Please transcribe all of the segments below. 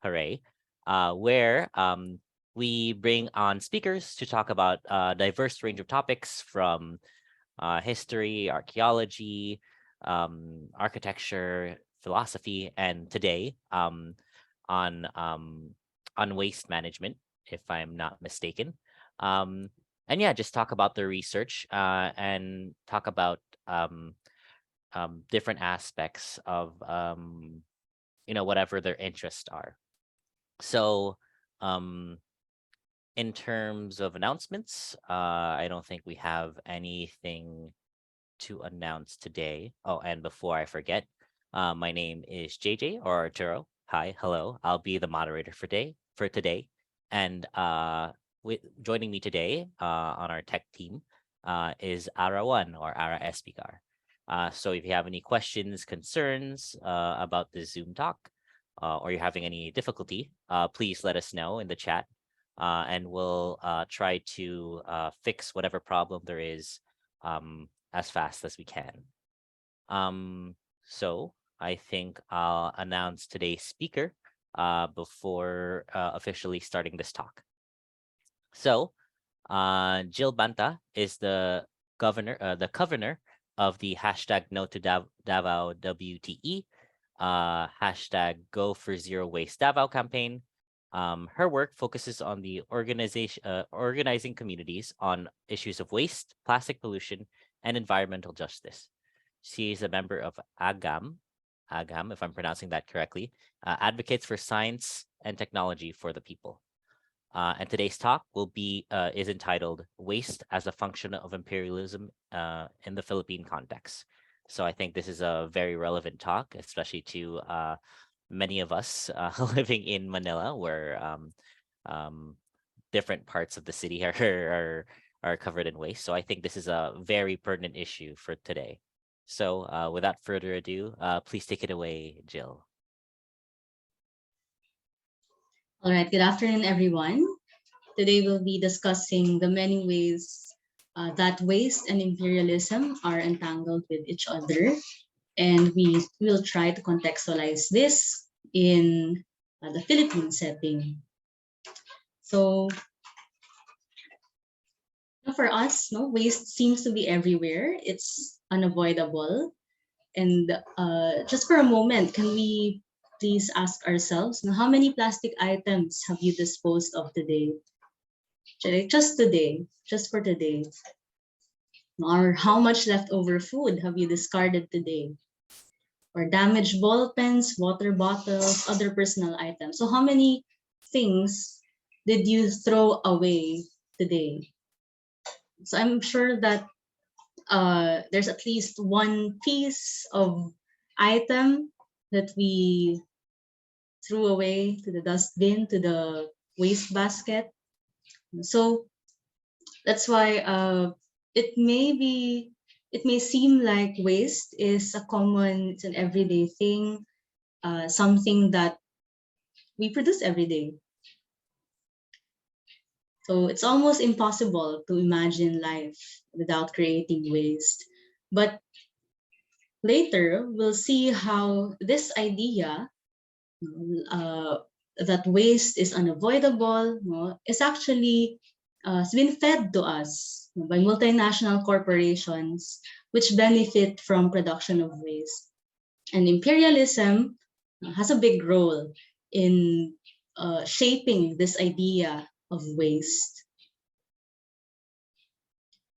Hooray, where we bring on speakers to talk about a diverse range of topics from history, archaeology, architecture, philosophy, and today on um, on waste management, if I'm not mistaken. Um, and yeah, just talk about the research and talk about different aspects of whatever their interests are. So um, in terms of announcements, I don't think we have anything to announce today. Oh, and before I forget, my name is JJ or Arturo. Hi, hello. I'll be the moderator for today, and joining me today on our tech team is Ara1 or Ara Espigar. So if you have any questions, concerns about the Zoom talk, or you're having any difficulty, please let us know in the chat, and we'll try to fix whatever problem there is as fast as we can. So I think I'll announce today's speaker before officially starting this talk. So Jill Banta is the convenor of the hashtag No to Davao WTE, hashtag Go for Zero Waste Davao campaign. Her work focuses on the organizing communities on issues of waste, plastic pollution, and environmental justice. She is a member of AGHAM, if I'm pronouncing that correctly, advocates for science and technology for the people. And today's talk is entitled "Waste as a Function of Imperialism in the Philippine Context." So I think this is a very relevant talk, especially to many of us living in Manila, where different parts of the city are covered in waste. So I think this is a very pertinent issue for today. So without further ado, please take it away, Jill. All right, good afternoon, everyone. Today we'll be discussing the many ways that waste and imperialism are entangled with each other. And we will try to contextualize this in the Philippine setting. So for us, waste seems to be everywhere. It's unavoidable. And just for a moment, can we please ask ourselves, how many plastic items have you disposed of today? Just today, just for today. Or how much leftover food have you discarded today? Or damaged ball pens, water bottles, other personal items. So how many things did you throw away today? So I'm sure that there's at least one piece of item that we threw away to the dustbin, to the waste basket. So that's why it may seem like waste is it's an everyday thing, something that we produce every day. So it's almost impossible to imagine life without creating waste. But later, we'll see how this idea uh, that waste is unavoidable is actually has been fed to us by multinational corporations which benefit from production of waste. And imperialism has a big role in shaping this idea of waste.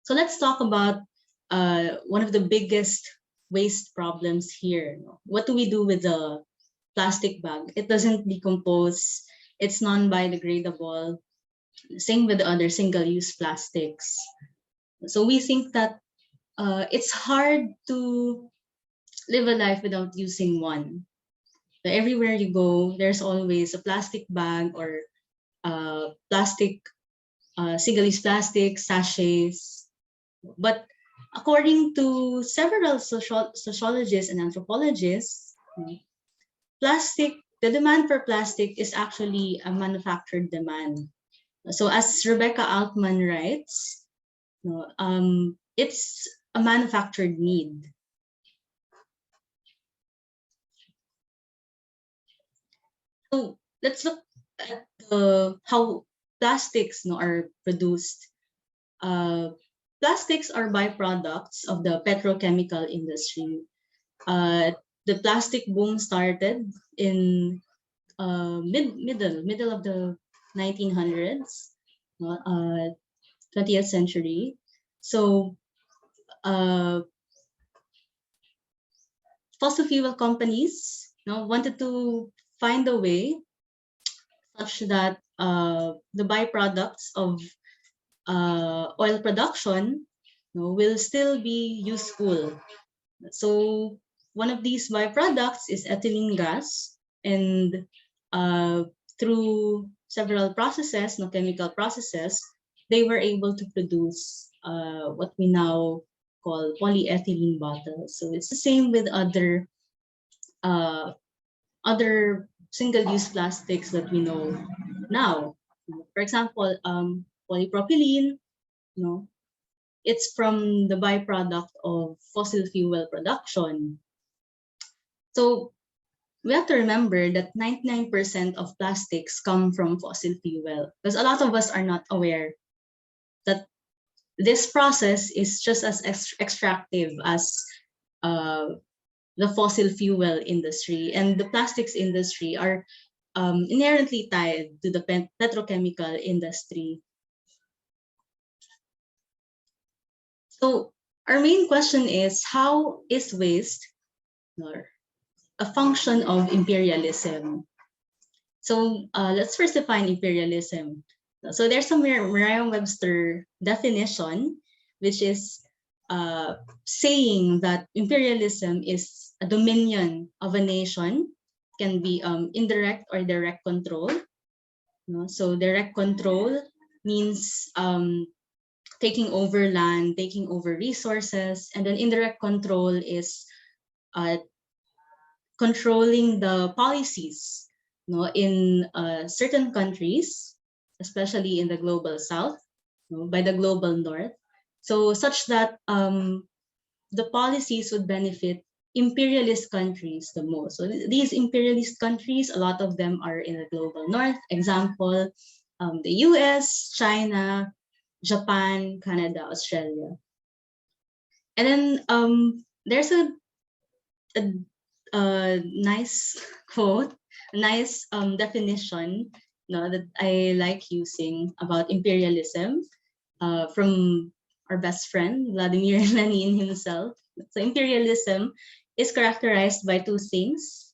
So let's talk about one of the biggest waste problems here. What do we do with the plastic bag? It doesn't decompose. It's non-biodegradable. Same with the other single-use plastics. So we think that it's hard to live a life without using one. So everywhere you go, there's always a plastic bag or plastic, single-use plastic, sachets. But according to several sociologists and anthropologists, the demand for plastic is actually a manufactured demand. So as Rebecca Altman writes, it's a manufactured need. So let's look at how plastics are produced. Plastics are byproducts of the petrochemical industry. Uh, the plastic boom started in middle of the 1900s, 20th century. So uh, fossil fuel companies wanted to find a way such that the byproducts of oil production will still be useful. So one of these byproducts is ethylene gas, and uh, through several processes, chemical processes, they were able to produce what we now call polyethylene bottles. So it's the same with uh, other single-use plastics that we know now. For example, polypropylene, you know, it's from the byproduct of fossil fuel production. So we have to remember that 99% of plastics come from fossil fuel, because a lot of us are not aware that this process is just as extractive as uh, the fossil fuel industry, and the plastics industry are inherently tied to the petrochemical industry. So our main question is, how is waste a function of imperialism? So let's first define imperialism. So there's a Merriam-Webster definition, which is saying that imperialism is a dominion of a nation, can be indirect or direct control. So direct control means taking over land, taking over resources, and then indirect control is uh, controlling the policies in certain countries, especially in the global south, by the global north, so such that the policies would benefit imperialist countries the most. So these imperialist countries, a lot of them are in the global north. Example, the US, China, Japan, Canada, Australia. And then there's a, nice quote, a nice definition that I like using about imperialism from our best friend, Vladimir Lenin himself. So imperialism is characterized by two things: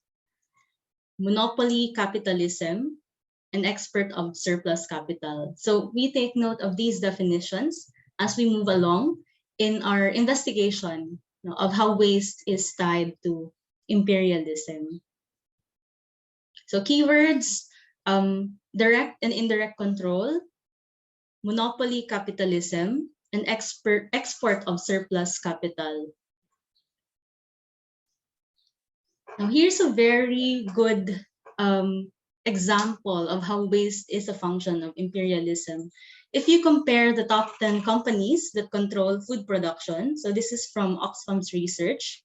monopoly capitalism and expert of surplus capital. So we take note of these definitions as we move along in our investigation of how waste is tied to imperialism. So keywords, direct and indirect control, monopoly capitalism, and export of surplus capital. Now here's a very good example of how waste is a function of imperialism. If you compare the top 10 companies that control food production, so this is from Oxfam's research,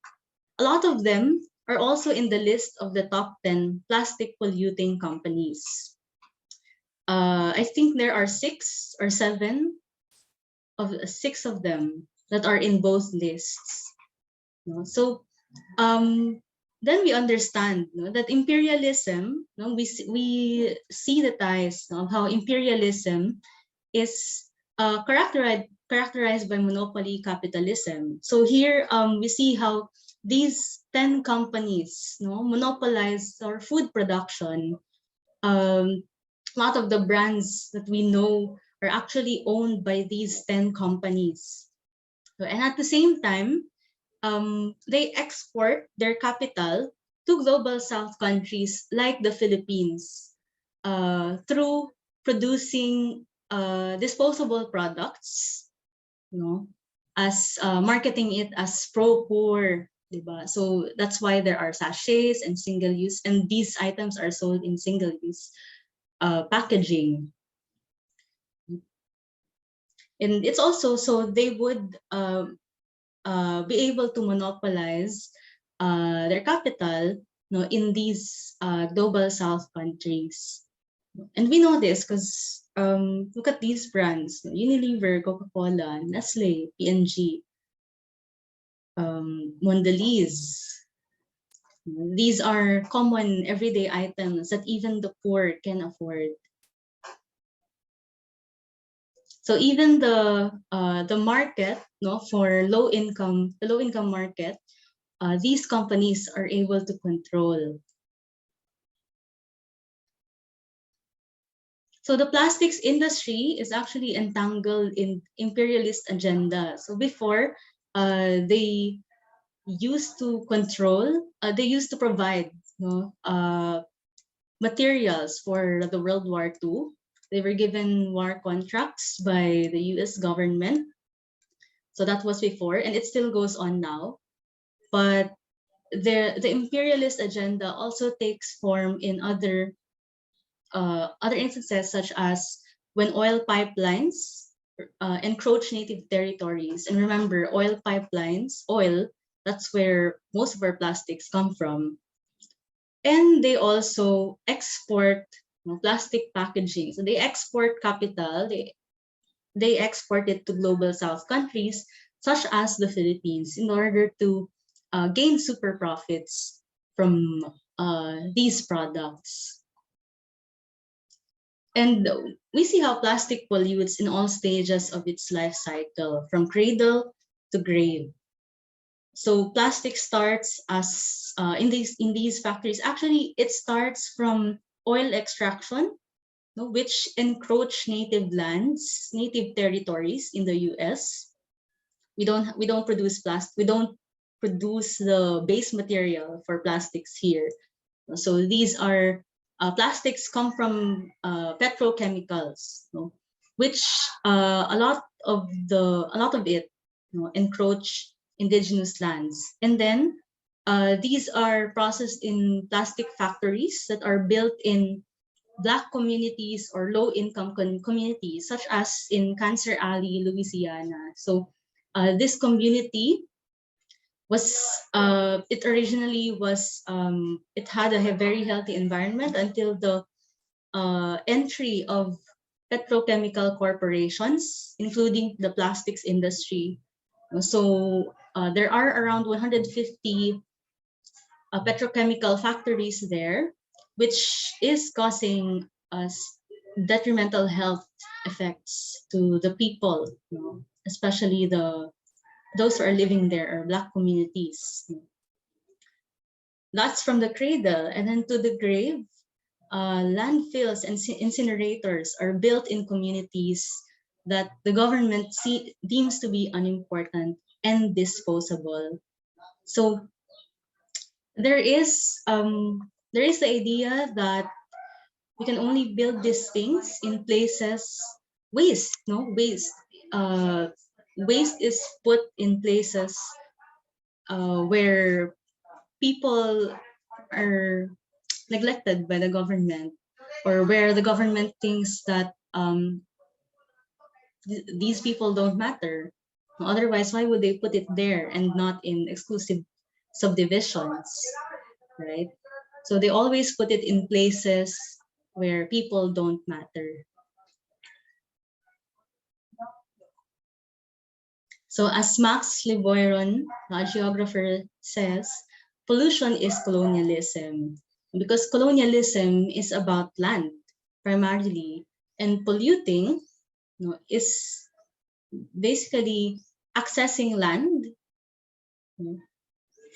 a lot of them are also in the list of the top 10 plastic polluting companies. I think there are six of them that are in both lists. So then we understand that imperialism, we see the ties of how imperialism is characterized by monopoly capitalism. So here we see how these 10 companies monopolize our food production. A lot of the brands that we know are actually owned by these 10 companies. And at the same time, they export their capital to global south countries like the Philippines through producing disposable products, as marketing it as pro-poor. Diba? So that's why there are sachets and single-use, and these items are sold in single-use packaging. And it's also so they would be able to monopolize their capital in these global South countries. And we know this because look at these brands: Unilever, Coca-Cola, Nestle, P&G, Mondelez. These are common everyday items that even the poor can afford. So even the market, for the low income market, these companies are able to control. So the plastics industry is actually entangled in imperialist agenda. So before, they used to control, they used to provide, materials for the World War II. They were given war contracts by the U.S. government. So that was before, and it still goes on now. But the imperialist agenda also takes form in other instances, such as when oil pipelines encroach native territories. And remember, oil pipelines, oil, that's where most of our plastics come from. And they also export plastic packaging. So they export capital, they export it to global South countries, such as the Philippines, in order to gain super profits from these products. And we see how plastic pollutes in all stages of its life cycle, from cradle to grave. So plastic starts as in these factories. Actually, it starts from oil extraction, which encroach native lands, native territories in the U.S. We don't produce plastic. We don't produce the base material for plastics here. So these are plastics come from petrochemicals, which a lot of it encroach indigenous lands, and then these are processed in plastic factories that are built in Black communities or low-income communities, such as in Cancer Alley, Louisiana. So this community was it originally was it had a very healthy environment until the entry of petrochemical corporations, including the plastics industry. So there are around 150 petrochemical factories there, which is causing us detrimental health effects to the people, especially those who are living there are Black communities. That's from the cradle, and then to the grave. Landfills and incinerators are built in communities that the government deems to be unimportant and disposable. So there is the idea that we can only build these things in places waste. No waste. Waste is put in places where people are neglected by the government, or where the government thinks that these people don't matter. Otherwise, why would they put it there and not in exclusive subdivisions, right? So they always put it in places where people don't matter. So as Max Liboiron, a geographer, says, pollution is colonialism, because colonialism is about land primarily, and polluting is basically accessing land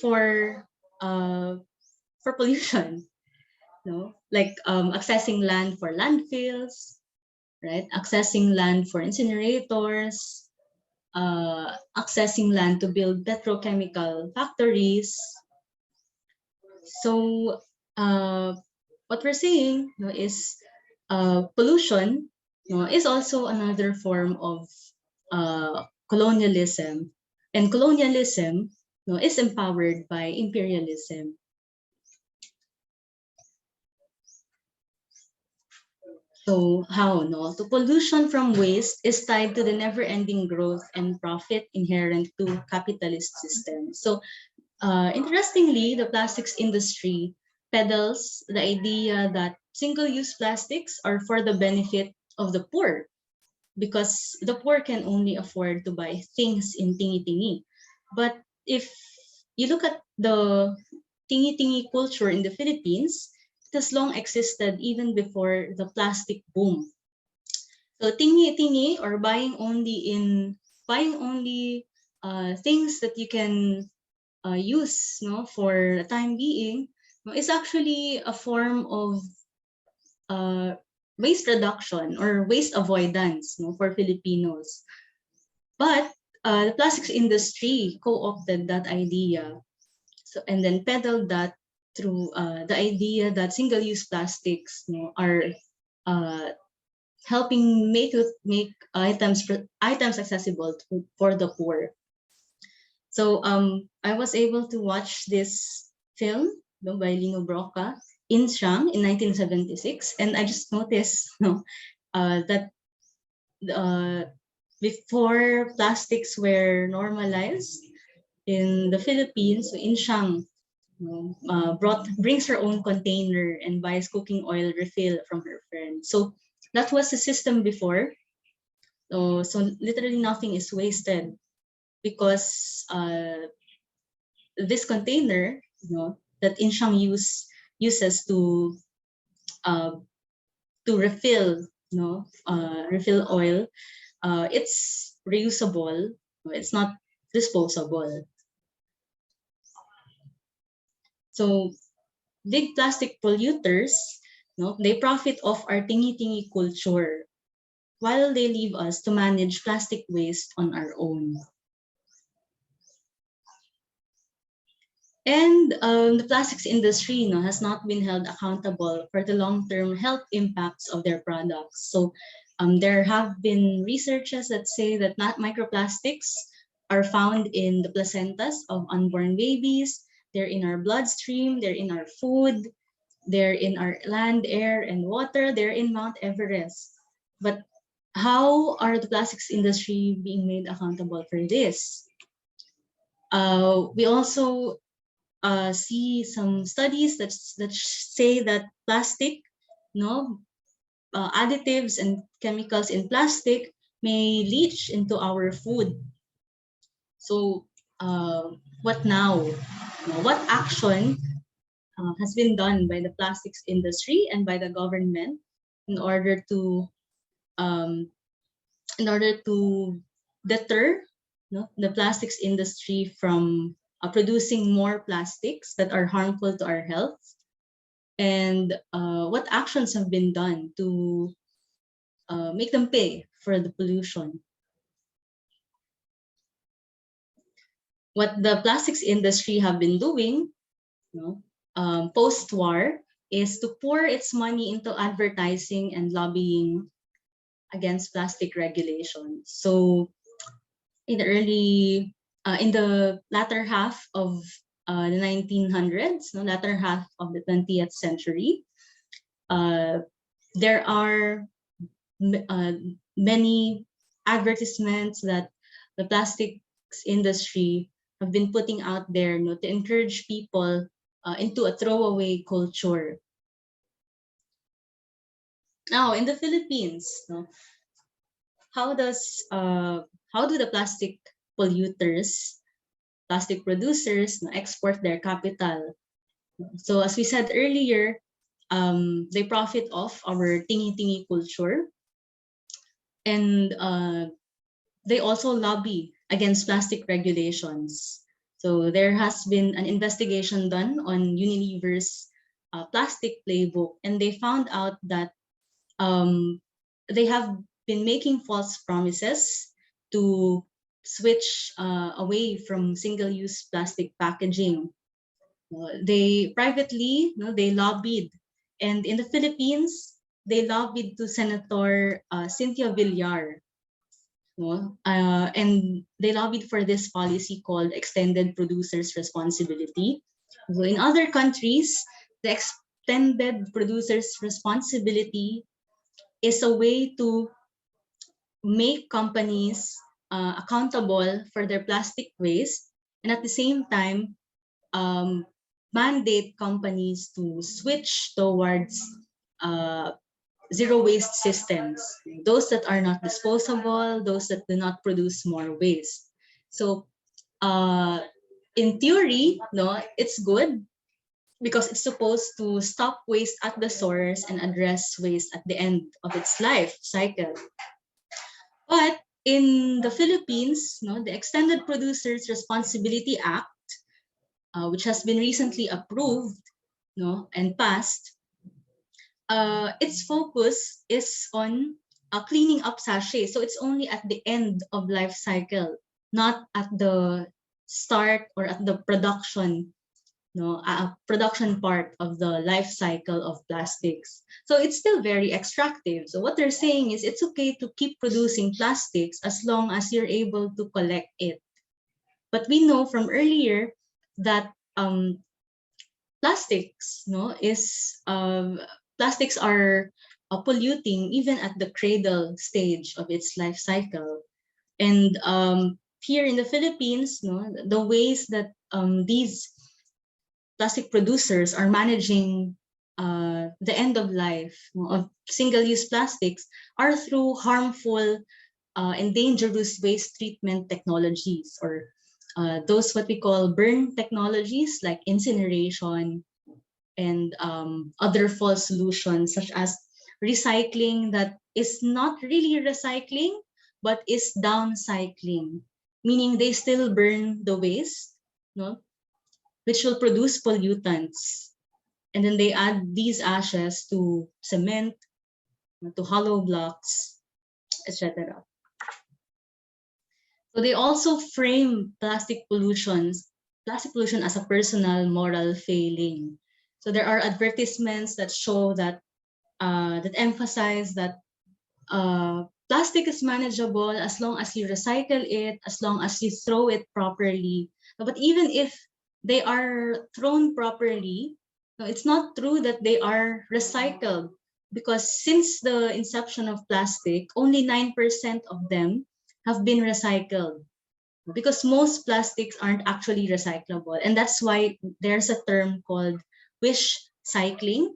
for pollution, like accessing land for landfills, right? Accessing land for incinerators, accessing land to build petrochemical factories. So what we're saying is pollution is also another form of colonialism, and colonialism is empowered by imperialism. So how so pollution from waste is tied to the never-ending growth and profit inherent to capitalist systems. So interestingly, the plastics industry peddles the idea that single-use plastics are for the benefit of the poor, because the poor can only afford to buy things in tingi-tingi. But if you look at the tingi-tingi culture in the Philippines, it has long existed even before the plastic boom. So tingi-tingi, or buying only things that you can use, no, for the time being, no, is actually a form of uh, waste reduction or waste avoidance, no, for Filipinos. But the plastics industry co-opted that idea, so and then peddled that through the idea that single-use plastics, are uh, helping make items accessible for the poor. So I was able to watch this film, by Lino Broca, in Siang in 1976, and I just noticed, that uh, before plastics were normalized in the Philippines, so in Siang, brings her own container and buys cooking oil refill from her friend. So that was the system before. So literally nothing is wasted, because this container, that Inshang uses uh, to refill, refill oil, it's reusable. It's not disposable. So big plastic polluters, they profit off our tingi-tingi culture, while they leave us to manage plastic waste on our own. And the plastics industry, has not been held accountable for the long-term health impacts of their products. So there have been researches that say that not microplastics are found in the placentas of unborn babies. They're in our bloodstream, they're in our food, they're in our land, air, and water, they're in Mount Everest. But how are the plastics industry being made accountable for this? We also see some studies that say that plastic, additives and chemicals in plastic may leach into our food. So, what now? What action has been done by the plastics industry and by the government in order to um, deter, the plastics industry from producing more plastics that are harmful to our health, and what actions have been done to make them pay for the pollution. What the plastics industry have been doing, post-war, is to pour its money into advertising and lobbying against plastic regulation. So in the latter half of the 1900s, latter half of the 20th century, there are uh, many advertisements that the plastics industry have been putting out there, to encourage people into a throwaway culture. Now, in the Philippines, how does how do the plastic polluters, plastic producers, export their capital? So as we said earlier, they profit off our tingi-tingi culture, and they also lobby against plastic regulations. So there has been an investigation done on Unilever's plastic playbook, and they found out that they have been making false promises to switch away from single-use plastic packaging. They privately, they lobbied, and in the Philippines, they lobbied to Senator Cynthia Villar, and they lobbied for this policy called extended producers responsibility. So in other countries, the extended producers responsibility is a way to make companies accountable for their plastic waste, and at the same time, um, mandate companies to switch towards uh, zero waste systems, those that are not disposable, those that do not produce more waste. So in theory, no, it's good because it's supposed to stop waste at the source and address waste at the end of its life cycle. But in the Philippines, no, the Extended Producers Responsibility Act, which has been recently approved, no, and passed, its focus is on cleaning up sachets. So it's only at the end of life cycle, not at the start or at the production, no, production part of the life cycle of plastics. So it's still very extractive. So what they're saying is it's okay to keep producing plastics as long as you're able to collect it. But we know from earlier that plastics, no, is plastics are polluting even at the cradle stage of its life cycle. And here in the Philippines, no, the ways that these plastic producers are managing the end of life of single-use plastics are through harmful and dangerous waste treatment technologies, or those what we call burn technologies like incineration and other false solutions such as recycling that is not really recycling but is downcycling, meaning they still burn the waste, no, which will produce pollutants. And then they add these ashes to cement, to hollow blocks, etc. So they also frame plastic pollution as a personal moral failing. So there are advertisements that show that that emphasize that plastic is manageable as long as you recycle it, as long as you throw it properly. But even if they are thrown properly, no, it's not true that they are recycled, because since the inception of plastic, only 9% of them have been recycled, because most plastics aren't actually recyclable. And that's why there's a term called wish cycling.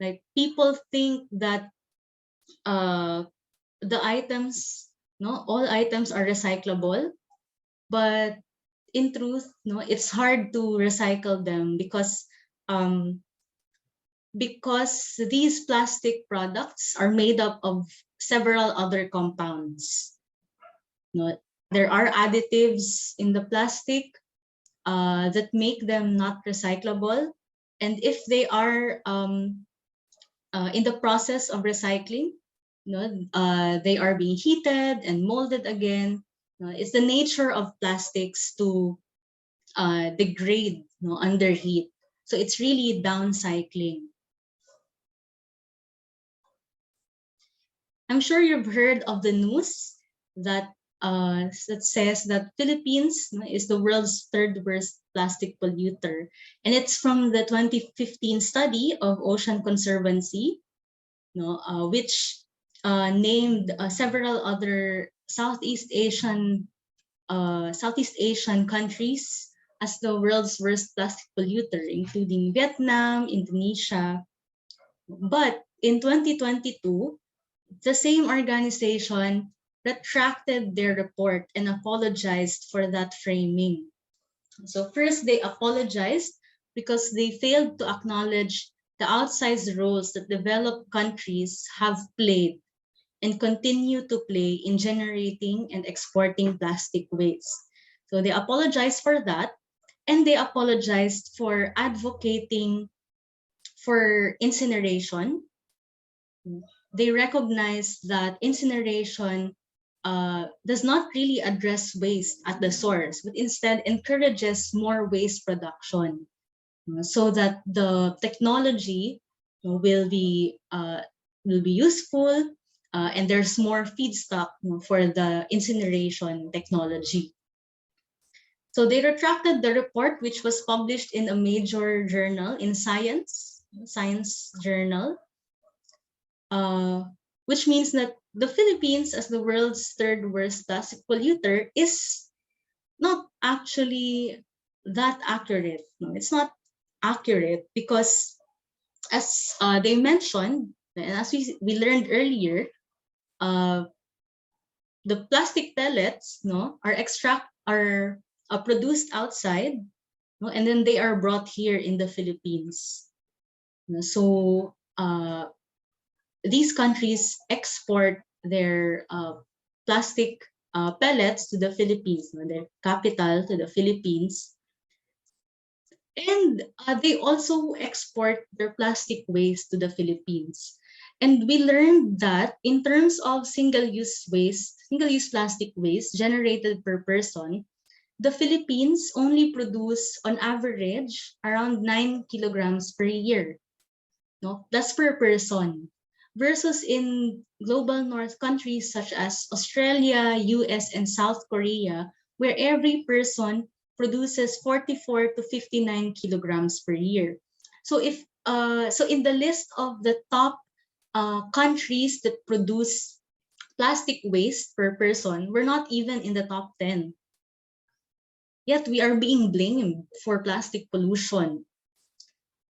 Like people think that uh, the items, no, all items are recyclable, but in truth, no, it's hard to recycle them um, because these plastic products are made up of several other compounds. No, there are additives in the plastic that make them not recyclable, and if they are in the process of recycling, they are being heated and molded again. It's the nature of plastics to degrade, under heat. So it's really downcycling. I'm sure you've heard of the news that that says that Philippines, is the world's third worst plastic polluter, and it's from the 2015 study of Ocean Conservancy, which named several other Southeast Asian countries as the world's worst plastic polluter, including Vietnam, Indonesia. But in 2022, the same organization retracted their report and apologized for that framing. So first, they apologized because they failed to acknowledge the outsized roles that developed countries have played and continue to play in generating and exporting plastic waste. So they apologized for that, and they apologized for advocating for incineration. They recognize that incineration does not really address waste at the source, but instead encourages more waste production, so that the technology will be useful, and there's more feedstock, for the incineration technology. So they retracted the report, which was published in a major journal in science journal, which means that the Philippines, as the world's third worst plastic polluter, is not actually that accurate. No, it's not accurate because, as they mentioned, and as we learned earlier, uh, the plastic pellets, no, are produced outside, no, and then they are brought here in the Philippines. So these countries export their plastic pellets to the Philippines, no, their capital to the Philippines, and they also export their plastic waste to the Philippines. And we learned that in terms of single-use plastic waste generated per person, the Philippines only produce on average around 9 kilograms per year. No, that's per person. Versus in global north countries such as Australia, US, and South Korea, where every person produces 44 to 59 kilograms per year. So so in the list of the top countries that produce plastic waste per person, we're not even in the top 10. Yet we are being blamed for plastic pollution,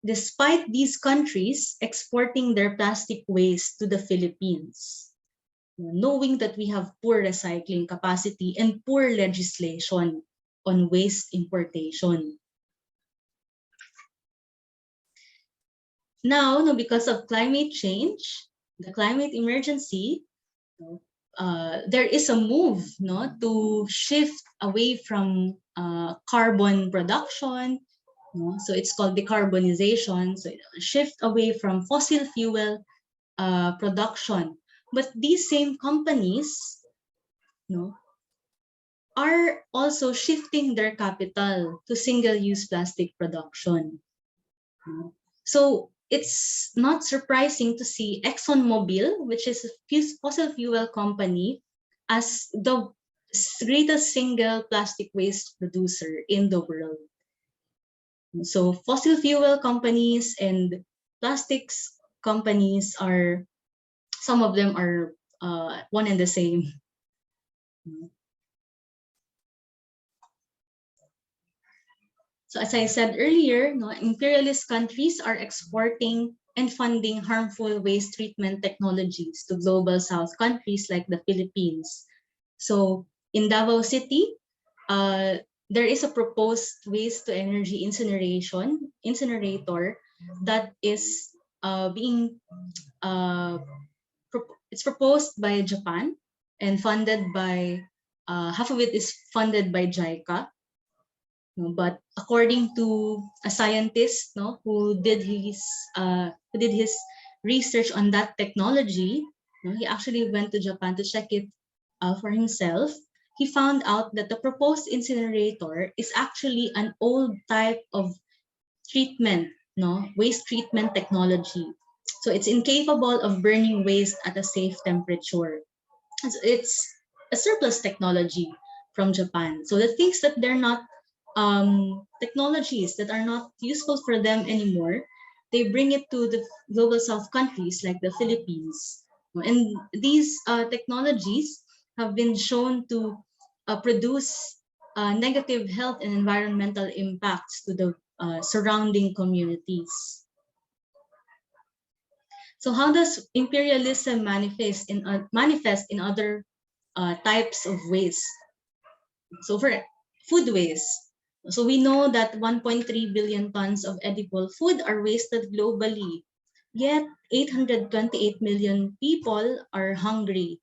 despite these countries exporting their plastic waste to the Philippines, knowing that we have poor recycling capacity and poor legislation on waste importation. Now, no, because of climate change, the climate emergency, there is a move, no, to shift away from carbon production. No? So it's called decarbonization. So shift away from fossil fuel production. But these same companies, no, are also shifting their capital to single-use plastic production. No? So it's not surprising to see ExxonMobil, which is a fossil fuel company, as the greatest single plastic waste producer in the world. So fossil fuel companies and plastics companies are, some of them are one and the same. So as I said earlier, no, imperialist countries are exporting and funding harmful waste treatment technologies to global south countries like the Philippines. So in Davao City, there is a proposed waste to energy incinerator that is being it's proposed by Japan and funded by half of it is funded by JICA. No, but according to a scientist, no, who did his research on that technology, no, he actually went to Japan to check it for himself. He found out that the proposed incinerator is actually an old type of treatment, no, waste treatment technology. So it's incapable of burning waste at a safe temperature. It's a surplus technology from Japan. So the things that they're not technologies that are not useful for them anymore, they bring it to the global south countries like the Philippines. And these technologies have been shown to produce negative health and environmental impacts to the surrounding communities. So how does imperialism manifest in other types of waste? So for food waste, so we know that 1.3 billion tons of edible food are wasted globally, yet 828 million people are hungry.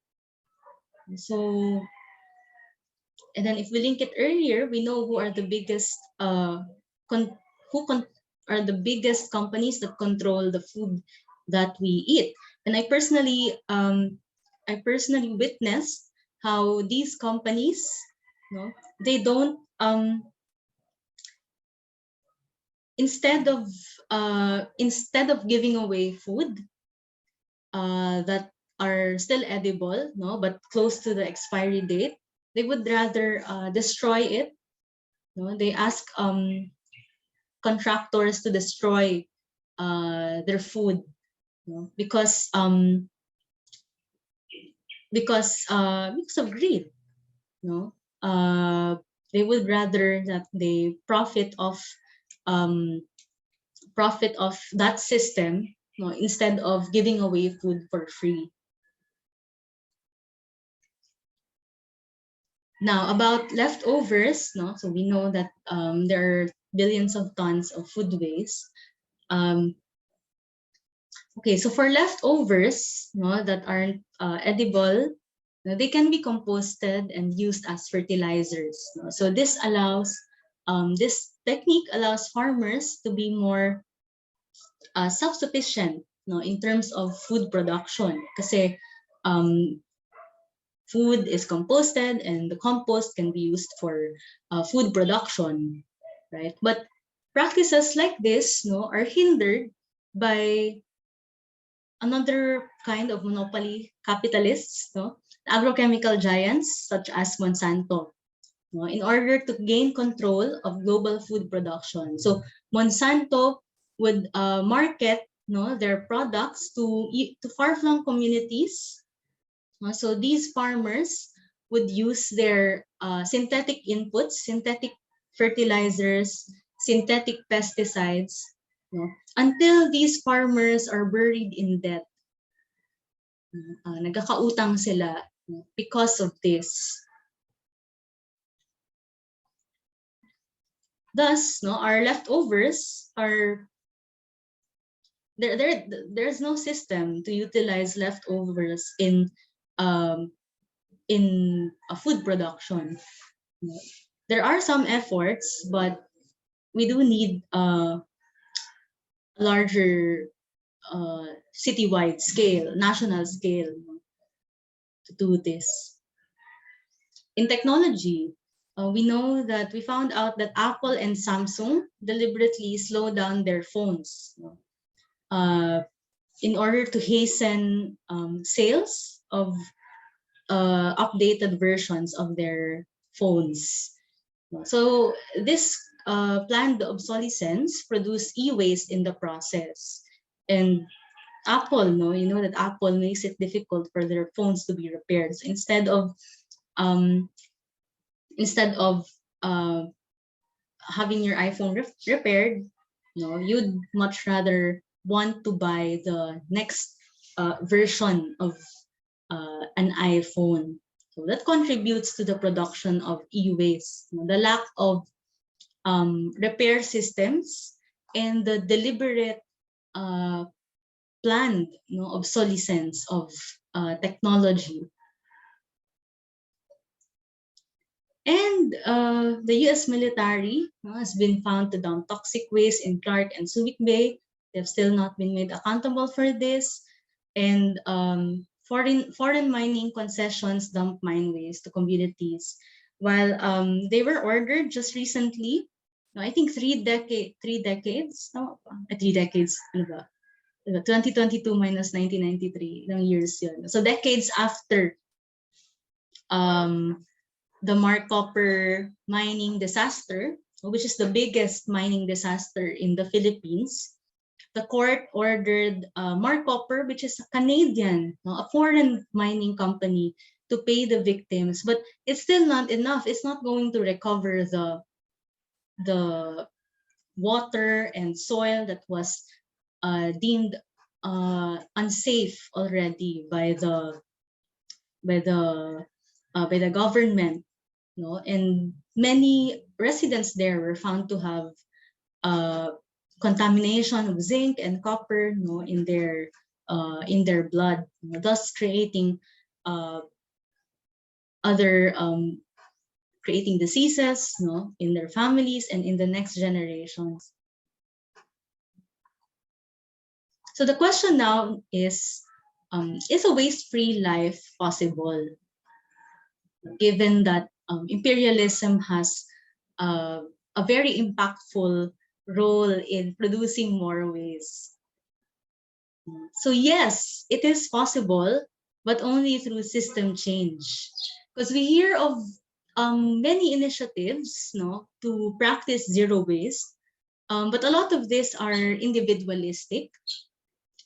So, and then if we link it earlier, we know who are the biggest are the biggest companies that control the food that we eat. And I personally witnessed how these companies, no, they don't instead of giving away food that are still edible, no, but close to the expiry date, they would rather destroy it. No, they ask contractors to destroy their food, no, because of greed. No, they would rather that they profit off um, profit of that system, no, instead of giving away food for free. Now, about leftovers, no, so we know that there are billions of tons of food waste. Okay, so for leftovers, no, that aren't edible, no, they can be composted and used as fertilizers. No? So this technique allows farmers to be more self-sufficient, no, in terms of food production. Kasi um, food is composted and the compost can be used for food production, right? But practices like this, no, are hindered by another kind of monopoly capitalists, no, agrochemical giants such as Monsanto, no, in order to gain control of global food production. So Monsanto would market, no, their products to far-flung communities. So these farmers would use their synthetic inputs, synthetic fertilizers, synthetic pesticides, no, until these farmers are buried in debt. Nagkakautang sila because of this. Thus, no, our leftovers are there's no system to utilize leftovers in a food production. There are some efforts, but we do need a larger citywide scale, national scale, to do this. In technology, we know that we found out that Apple and Samsung deliberately slow down their phones in order to hasten sales of updated versions of their phones. So this planned obsolescence produced e-waste in the process. And Apple, no, you know that Apple makes it difficult for their phones to be repaired. So instead of having your iPhone repaired, no, you'd much rather want to buy the next version of an iPhone. So that contributes to the production of e-waste. The lack of repair systems and the deliberate planned, obsolescence of technology. And the U.S. military has been found to dump toxic waste in Clark and Subic Bay. They've still not been made accountable for this. And foreign mining concessions dump mine waste to communities, while they were ordered just recently. I think 3 decades. No, 3 decades. Ano ba? 2022 minus 1993, ilang years yun. So decades after the Mark Copper mining disaster, which is the biggest mining disaster in the Philippines, the court ordered Mark Copper, which is a Canadian, a foreign mining company, to pay the victims. But it's still not enough. It's not going to recover the water and soil that was deemed unsafe already by the government. And many residents there were found to have contamination of zinc and copper, in their blood, thus creating creating diseases, in their families and in the next generations. So the question now is a waste-free life possible, given that imperialism has a very impactful role in producing more waste? So yes, it is possible, but only through system change. Because we hear of many initiatives, to practice zero waste, but a lot of these are individualistic,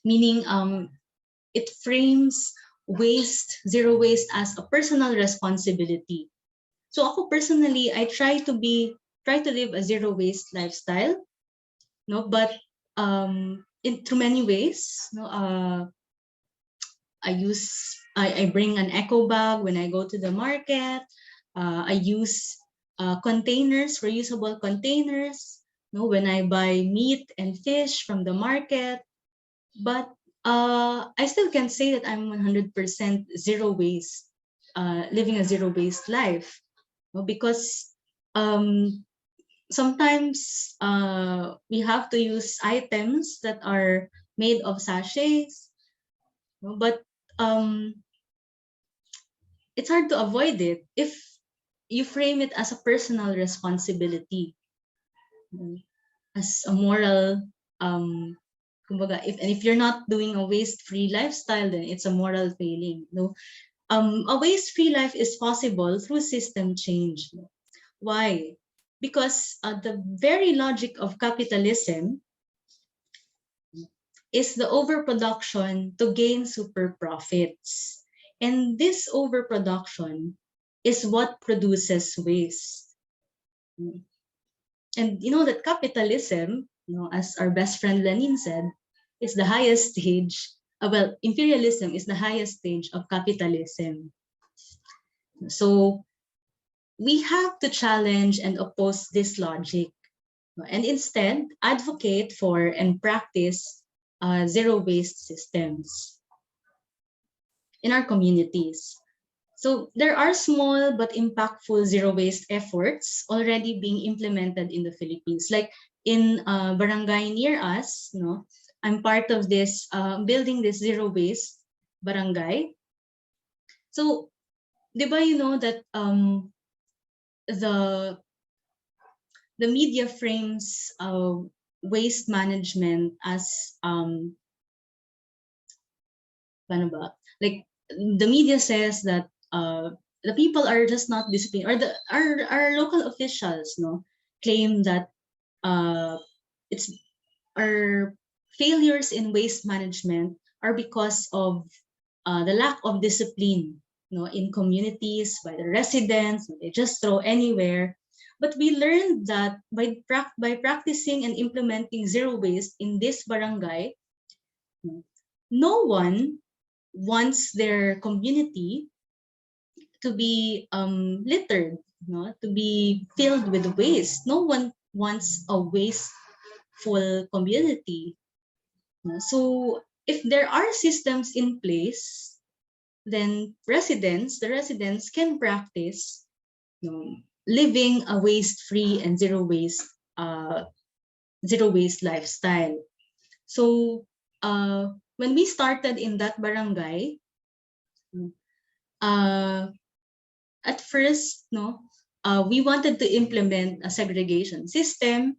meaning it frames zero waste as a personal responsibility. So ako personally, I try to live a zero waste lifestyle, but in through many ways. I bring an eco bag when I go to the market. I use containers, reusable containers. When I buy meat and fish from the market, but I still can say that I'm 100% zero waste, living a zero waste life, because um, sometimes we have to use items that are made of sachets, but um, it's hard to avoid it if you frame it as a personal responsibility, as a moral, kumbaga, if you're not doing a waste-free lifestyle, then it's a moral failing. A waste-free life is possible through system change. Why? Because the very logic of capitalism is the overproduction to gain super profits. And this overproduction is what produces waste. And you know that capitalism, as our best friend Lenin said, is the highest stage. Imperialism is the highest stage of capitalism. So we have to challenge and oppose this logic, and instead advocate for and practice zero waste systems in our communities. So there are small but impactful zero waste efforts already being implemented in the Philippines. Like in barangay near us, I'm part of this building this zero waste barangay. So, di ba you know that the the media frames waste management as paano ba? Like the media says that the people are just not disciplined, or our local officials claim that it's our failures in waste management are because of the lack of discipline in communities by the residents. They just throw anywhere. But we learned that by practicing and implementing zero waste in this barangay, no one wants their community to be littered, to be filled with waste. No one wants a wasteful community. So if there are systems in place, then the residents can practice living a waste-free and zero waste lifestyle. So when we started in that barangay, at first, we wanted to implement a segregation system,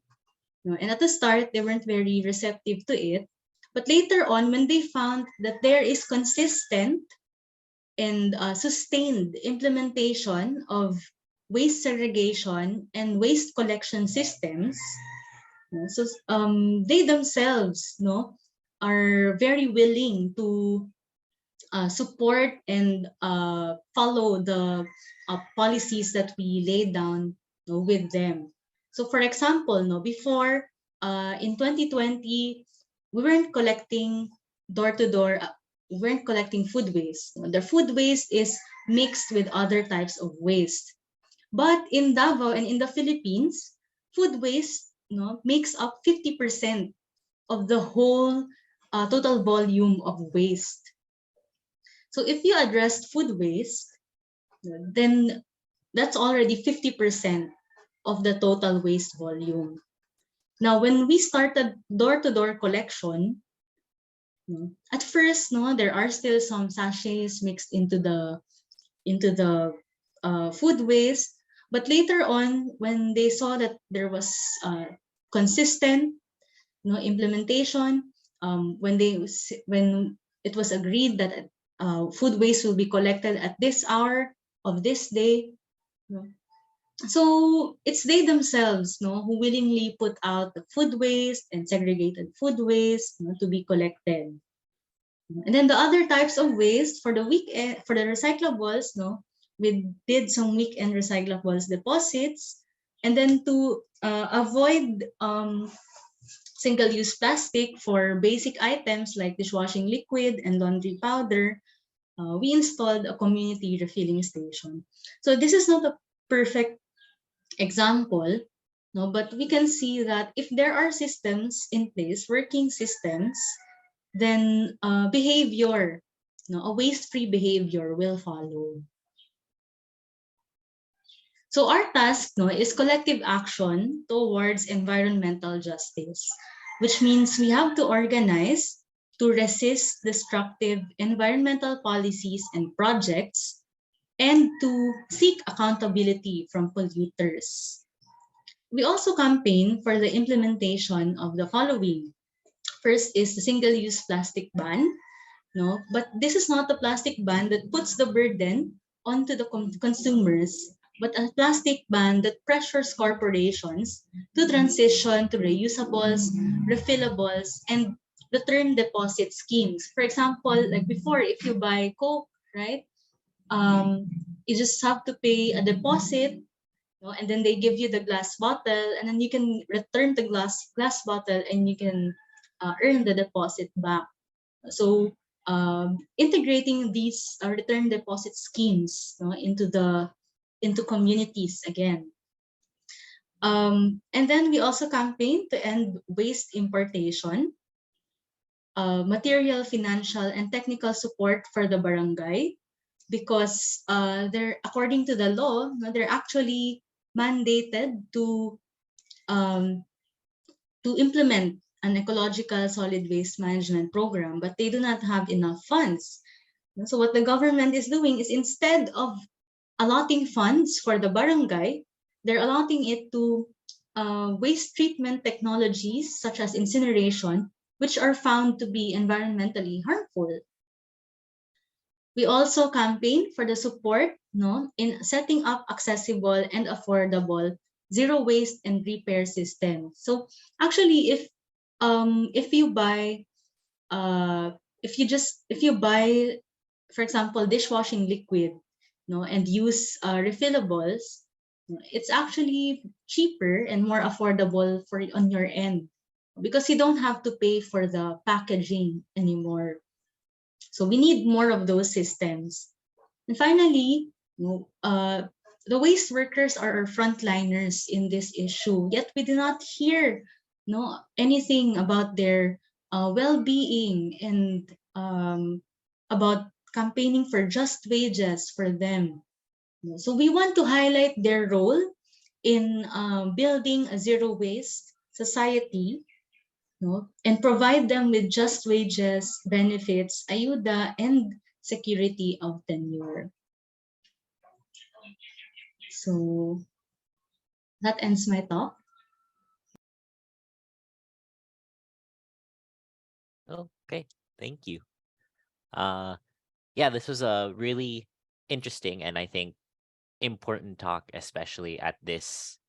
and at the start they weren't very receptive to it. But later on, when they found that there is consistent and sustained implementation of waste segregation and waste collection systems, so they themselves are very willing to support and follow the policies that we laid down with them. So for example, before in 2020, we weren't collecting door to door. We weren't collecting food waste. The food waste is mixed with other types of waste. But in Davao and in the Philippines, food waste makes up 50% of the whole total volume of waste. So if you address food waste, then that's already 50% of the total waste volume. Now, when we started door-to-door collection, at first, there are still some sachets mixed into the food waste. But later on, when they saw that there was consistent implementation, when it was agreed that food waste will be collected at this hour of this day, so it's they themselves who willingly put out the food waste and segregated food waste to be collected. And then the other types of waste for the weekend, for the recyclables, we did some weekend recyclables deposits. And then to avoid single-use plastic for basic items like dishwashing liquid and laundry powder, we installed a community refilling station. So this is not a perfect example, no, but we can see that if there are systems in place, working systems, then behavior, no, a waste-free behavior will follow. So our task, no, is collective action towards environmental justice, which means we have to organize to resist destructive environmental policies and projects and to seek accountability from polluters. We also campaign for the implementation of the following. First is the single-use plastic ban, no, but this is not a plastic ban that puts the burden onto the consumers, but a plastic ban that pressures corporations to transition to reusables, refillables, and return deposit schemes. For example, like before, if you buy Coke, right, um, you just have to pay a deposit, no, and then they give you the glass bottle, and then you can return the glass bottle, and you can earn the deposit back. So integrating these return deposit schemes, no, into communities again. And then we also campaign to end waste importation, material, financial, and technical support for the barangay, because they're, according to the law, no, they're actually mandated um, to implement an ecological solid waste management program, but they do not have enough funds. So what the government is doing is, instead of allotting funds for the barangay, they're allotting it to waste treatment technologies such as incineration, which are found to be environmentally harmful. We also campaign for the support, no, in setting up accessible and affordable zero waste and repair systems. So actually, if you buy if you buy, for example, dishwashing liquid, no, and use refillables, it's actually cheaper and more affordable for on your end, because you don't have to pay for the packaging anymore. So we need more of those systems. And finally, the waste workers are our frontliners in this issue, yet we do not hear, no, anything about their well-being and about campaigning for just wages for them. So we want to highlight their role in building a zero waste society, no, and provide them with just wages, benefits, ayuda, and security of tenure. So that ends my talk. Okay, thank you. Yeah, this was a really interesting and I think important talk, especially at this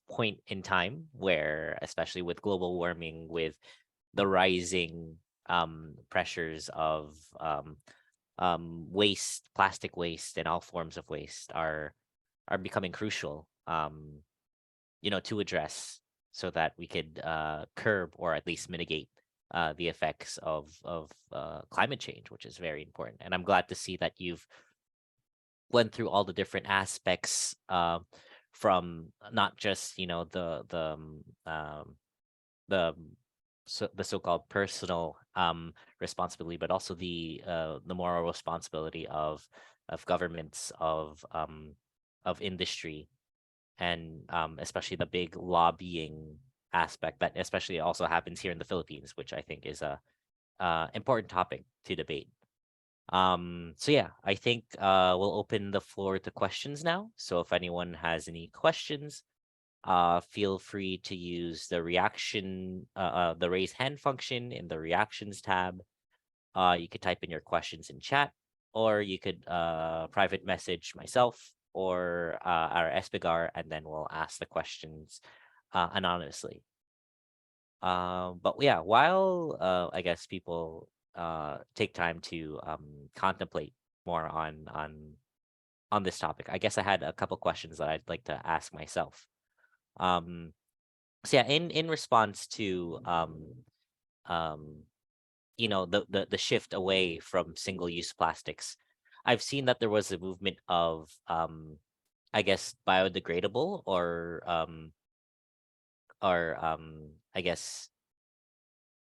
point in time where, especially with global warming, with the rising pressures of waste, plastic waste, and all forms of waste are becoming crucial, to address, so that we could curb or at least mitigate the effects of climate change, which is very important. And I'm glad to see that you've went through all the different aspects, from not just the the so-called personal responsibility, but also the moral responsibility of governments, of industry, and especially the big lobbying aspect that especially also happens here in the Philippines, which I think is a important topic to debate. So yeah, I think we'll open the floor to questions now. So if anyone has any questions, feel free to use the raise hand function in the reactions tab. You could type in your questions in chat, or you could private message myself or our Espigar, and then we'll ask the questions anonymously. But yeah, while I guess people take time to contemplate more on this topic, I guess I had a couple questions that I'd like to ask myself. Um, So yeah, in response to um, the shift away from single-use plastics, I've seen that there was a movement of I guess biodegradable or I guess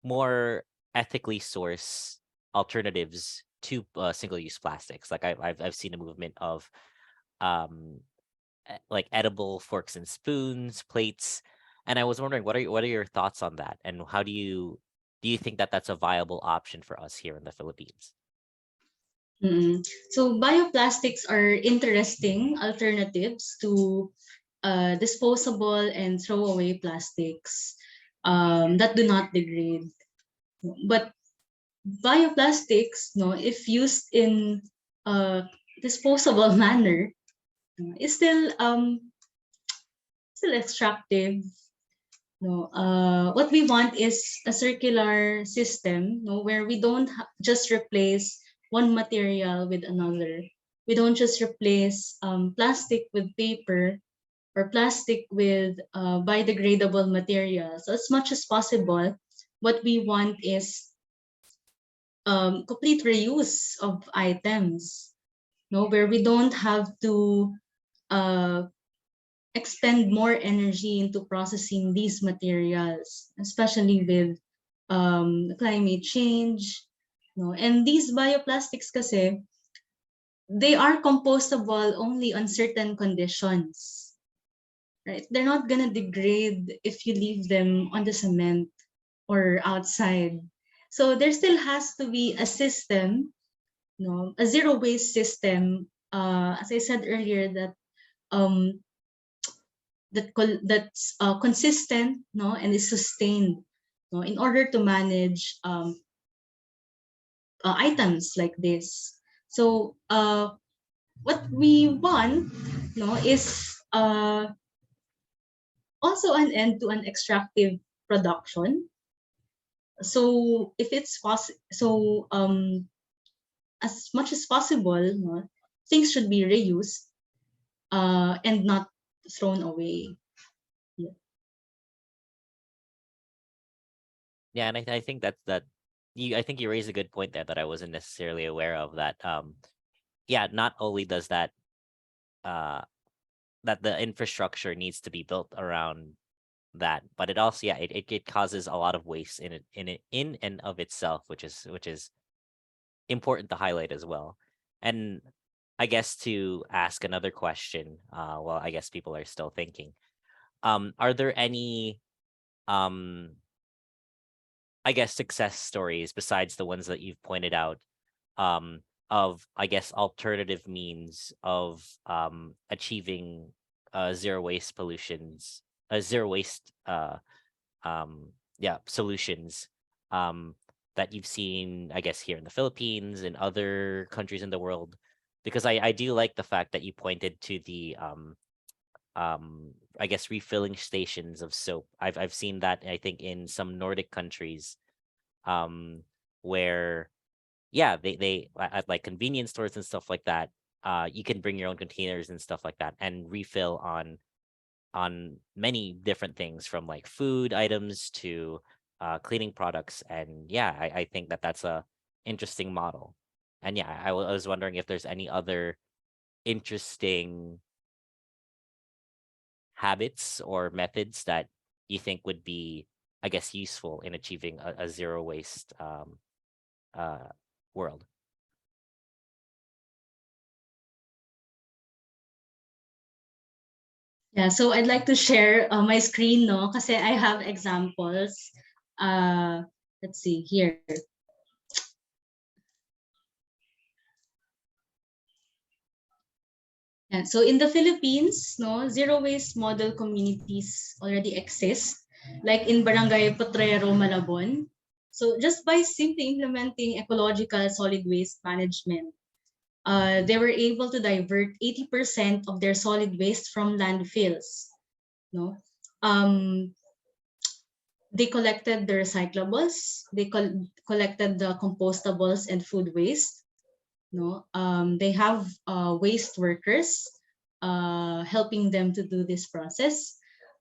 more ethically sourced alternatives to single-use plastics. Like I've seen a movement of um like edible forks and spoons, plates, and I was wondering what are your thoughts on that, and how do you think that that's a viable option for us here in the Philippines? Mm. So bioplastics are interesting alternatives to disposable and throwaway plastics that do not degrade. But bioplastics, no, if used in a disposable manner, is still extractive. No, what we want is a circular system, no, where we don't just replace one material with another. We don't just replace plastic with paper or plastic with biodegradable materials. As much as possible, what we want is complete reuse of items, no, where we don't have to uh, expend more energy into processing these materials, especially with climate change. No? And these bioplastics kasi, they are compostable only on certain conditions. Right? They're not gonna degrade if you leave them on the cement or outside. So there still has to be a system, no, a zero waste system. As I said earlier, that um, that's consistent, no, and is sustained, no, in order to manage items like this. So what we want, no, is also an end to an extractive production. So if it's possible, so as much as possible, no, things should be reused and not thrown away. Yeah. Yeah, and I think that I think you raised a good point there that I wasn't necessarily aware of, that yeah, not only does uh that the infrastructure needs to be built around that, but it also, yeah, it causes a lot of waste in and of itself, which is important to highlight as well. And I guess to ask another question, well, I guess people are still thinking, are there any um I guess success stories besides the ones that you've pointed out, um, of, I guess, alternative means of achieving zero waste pollutions, zero waste um yeah, solutions, um that you've seen, I guess, here in the Philippines and other countries in the world? Because I do like the fact that you pointed to the I guess refilling stations of soap. I've seen that, I think, in some Nordic countries, um where, yeah, they at like convenience stores and stuff like that, you can bring your own containers and stuff like that and refill on many different things, from like food items to cleaning products. And yeah, I think that that's a interesting model. And yeah, I was wondering if there's any other interesting habits or methods that you think would be, I guess, useful in achieving a zero waste uh world. Yeah, so I'd like to share my screen, no, kasi I have examples. Uh, let's see here. Yeah, so in the Philippines, no, zero waste model communities already exist, like in Barangay Potrero, Malabon. So just by simply implementing ecological solid waste management, they were able to divert 80% of their solid waste from landfills. No, um, they collected the recyclables, they collected the compostables and food waste. No, they have waste workers helping them to do this process.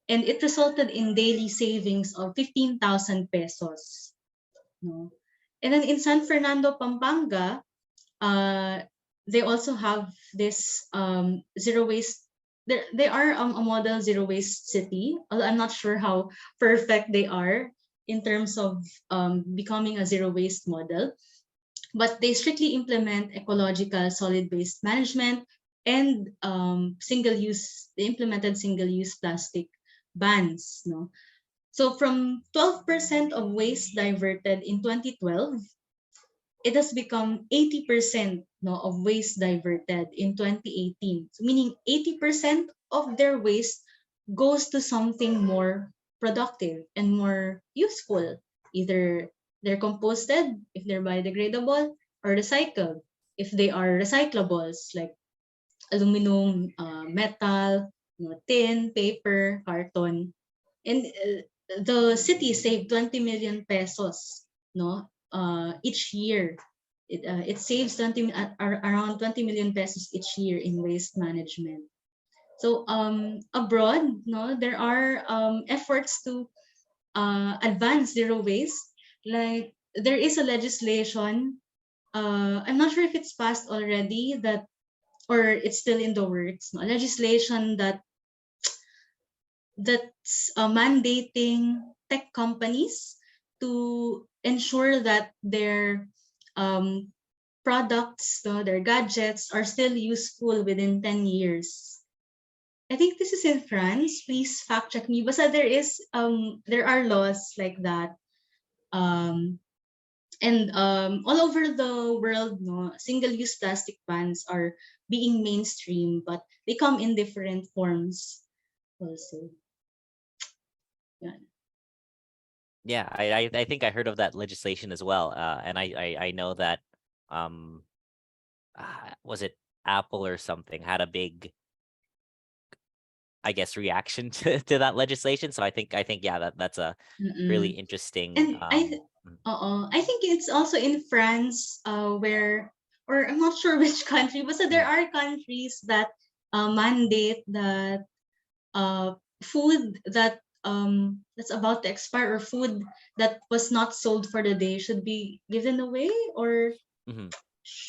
and it resulted in daily savings of 15,000 pesos. No? And then in San Fernando, Pampanga, uh, they also have this zero waste. They are a model zero waste city. Although I'm not sure how perfect they are in terms of becoming a zero waste model, but they strictly implement ecological solid waste management and single use. They implemented single use plastic bans. No, so from 12% of waste diverted in 2012, it has become 80% no, of waste diverted in 2018. So meaning 80% of their waste goes to something more productive and more useful. Either they're composted if they're biodegradable or recycled if they are recyclables like aluminum, metal, tin, paper, carton. And the city saved 20 million pesos no each year. It saves around 20 million pesos each year in waste management. So abroad no there are efforts to advance zero waste. Like there is a legislation, I'm not sure if it's passed already, that or it's still in the works, no? Legislation that's mandating tech companies to ensure that their um, products, no, their gadgets are still useful within 10 years. I think this is in France. Please fact check me. But there are laws like that. Um, and all over the world, no, single-use plastic bans are being mainstream, but they come in different forms also. Yeah. Yeah, I think I heard of that legislation as well. And I know that um was it Apple or something had a big, I guess, reaction to that legislation. So I think yeah, that's a really Mm-mm. interesting And I think it's also in France, where, or I'm not sure which country, but so there mm, are countries that mandate that food that's about to expire, or food that was not sold for the day, should be given away or mhm.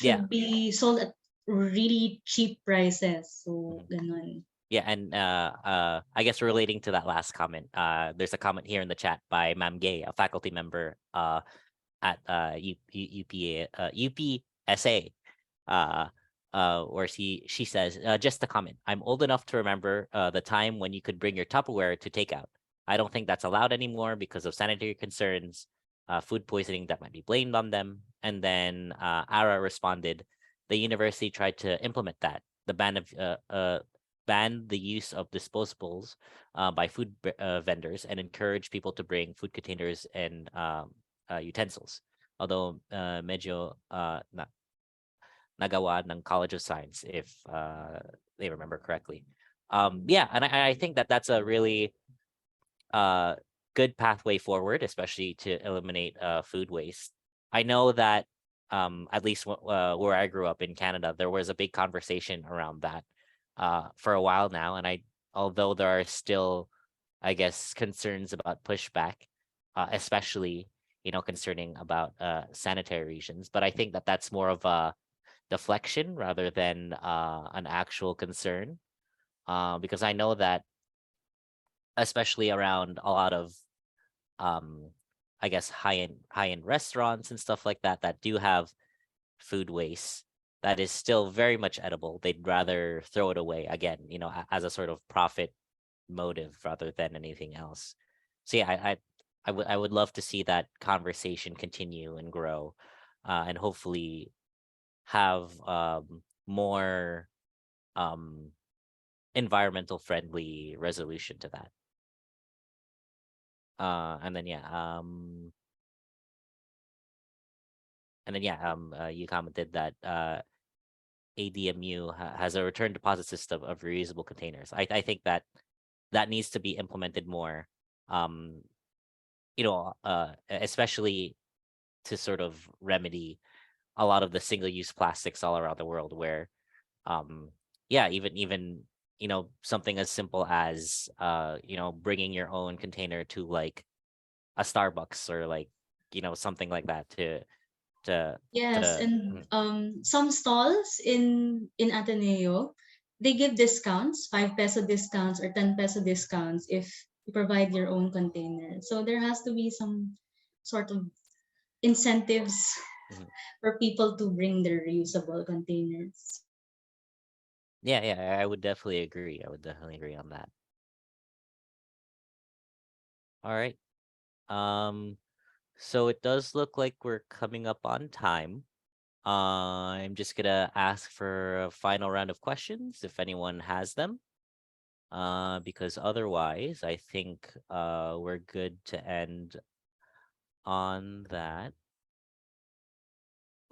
Yeah. should be sold at really cheap prices. So Mhm. ganun. Yeah, and I guess relating to that last comment, there's a comment here in the chat by Ma'am Gay, a faculty member at UPSA, uh, where she says, just a comment. I'm old enough to remember the time when you could bring your Tupperware to takeout. I don't think that's allowed anymore because of sanitary concerns, food poisoning that might be blamed on them. And then Ara responded, the university tried to implement that. The banned the use of disposables by food vendors and encourage people to bring food containers and utensils. Although medyo nagawa ng College of Science, if they remember correctly. Yeah, and I think that that's a really uh, good pathway forward, especially to eliminate food waste. I know that at least where I grew up in Canada, there was a big conversation around that for a while now, and although there are still, I guess, concerns about pushback, especially concerning about sanitary regions, but I think that that's more of a deflection rather than an actual concern, because I know that especially around a lot of um I guess high end restaurants and stuff like that that do have food waste that is still very much edible. They'd rather throw it away again, as a sort of profit motive rather than anything else. So yeah, I would love to see that conversation continue and grow, and hopefully have more um environmental friendly resolution to that. And then yeah, you commented that ADMU has a return deposit system of reusable containers. I think that that needs to be implemented more. Um, especially to sort of remedy a lot of the single use plastics all around the world, where yeah, even something as simple as bringing your own container to like a Starbucks or like something like that to Yes, to and some stalls in Ateneo, they give discounts, 5 peso discounts or 10 peso discounts if you provide your own container. So there has to be some sort of incentives Mhm. for people to bring their reusable containers. Yeah, I would definitely agree. I would definitely agree on that. All right. Um, so it does look like we're coming up on time. I'm just gonna ask for a final round of questions if anyone has them. Because otherwise, I think we're good to end on that.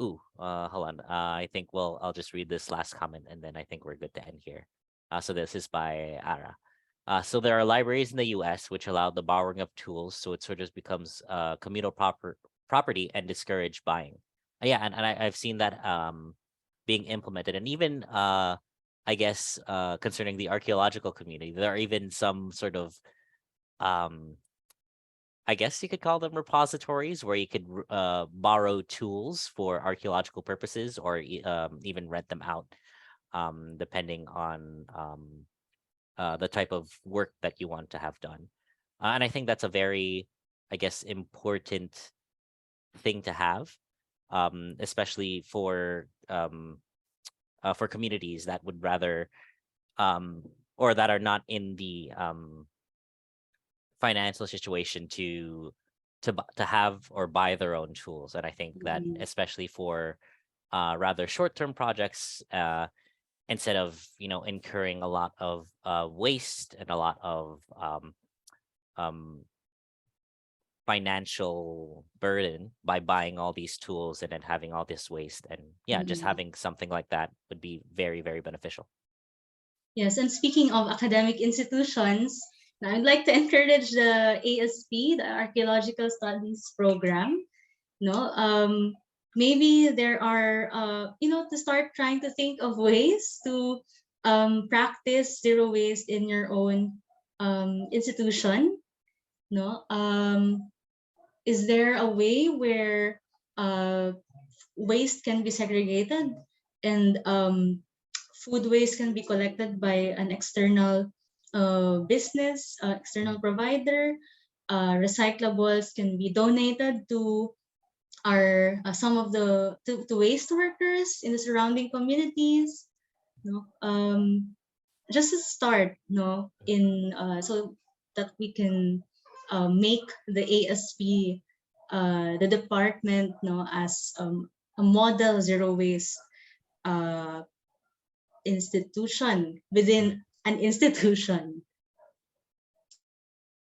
Ooh, hold on. I think I'll just read this last comment and then I think we're good to end here. So this is by Ara. So there are libraries in the U.S. which allow the borrowing of tools, so it sort of becomes communal property and discourage buying. Yeah, and I've seen that being implemented, and even I guess concerning the archaeological community, there are even some sort of um I guess you could call them repositories where you could borrow tools for archaeological purposes or even rent them out, depending on the type of work that you want to have done. And I think that's a very, I guess, important thing to have, especially for communities that would rather um, or that are not in the financial situation to have or buy their own tools. And I think that Mhm. especially for rather short-term projects, instead of incurring a lot of waste and a lot of um, financial burden by buying all these tools and then having all this waste, and yeah, just Mhm. having something like that would be very, very beneficial. Yes, and speaking of academic institutions, I'd like to encourage the ASP, the Archaeological Studies program. No, maybe there are, to start trying to think of ways to practice zero waste in your own institution. No, is there a way where uh, waste can be segregated and food waste can be collected by an external business, external Mhm. provider. Recyclables can be donated to our some of the to waste workers in the surrounding communities. No, just a start. No, in so that we can make the ASP the department no as a model zero waste uh, institution Mhm. within an institution.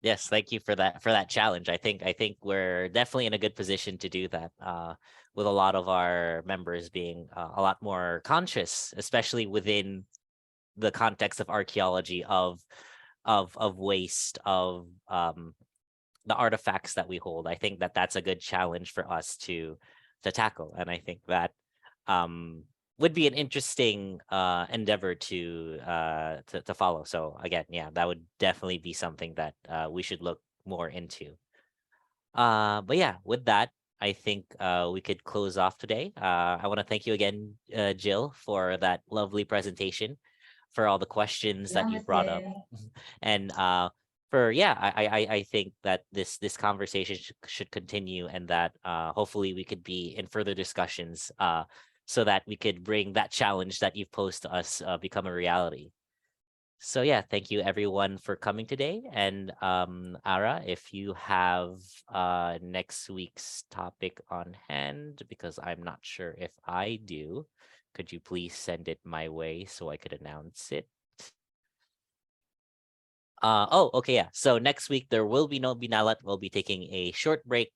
Yes, thank you for that challenge. I think we're definitely in a good position to do that. With a lot of our members being a lot more conscious, especially within the context of archaeology, of waste, of the artifacts that we hold. I think that that's a good challenge for us to tackle, and I think that um would be an interesting endeavor to follow. So again, yeah, that would definitely be something that we should look more into. But yeah, with that, I think we could close off today. I want to thank you again, Jill, for that lovely presentation, for all the questions that you Salamat brought up, din. and for yeah, I think that this conversation should continue, and that hopefully we could be in further discussions, so that we could bring that challenge that you've posed to us become a reality. So yeah, thank you everyone for coming today. And Ara, if you have next week's topic on hand, because I'm not sure if I do, could you please send it my way so I could announce it? Oh, okay, yeah. So next week there will be no Binalat. We'll be taking a short break.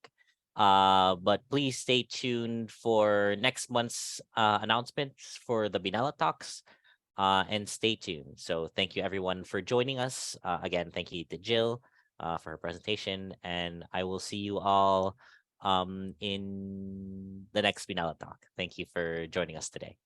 But please stay tuned for next month's announcements for the Binalat talks. And stay tuned. So thank you everyone for joining us. Again, thank you to Jill for her presentation, and I will see you all in the next Binala Talk. Thank you for joining us today.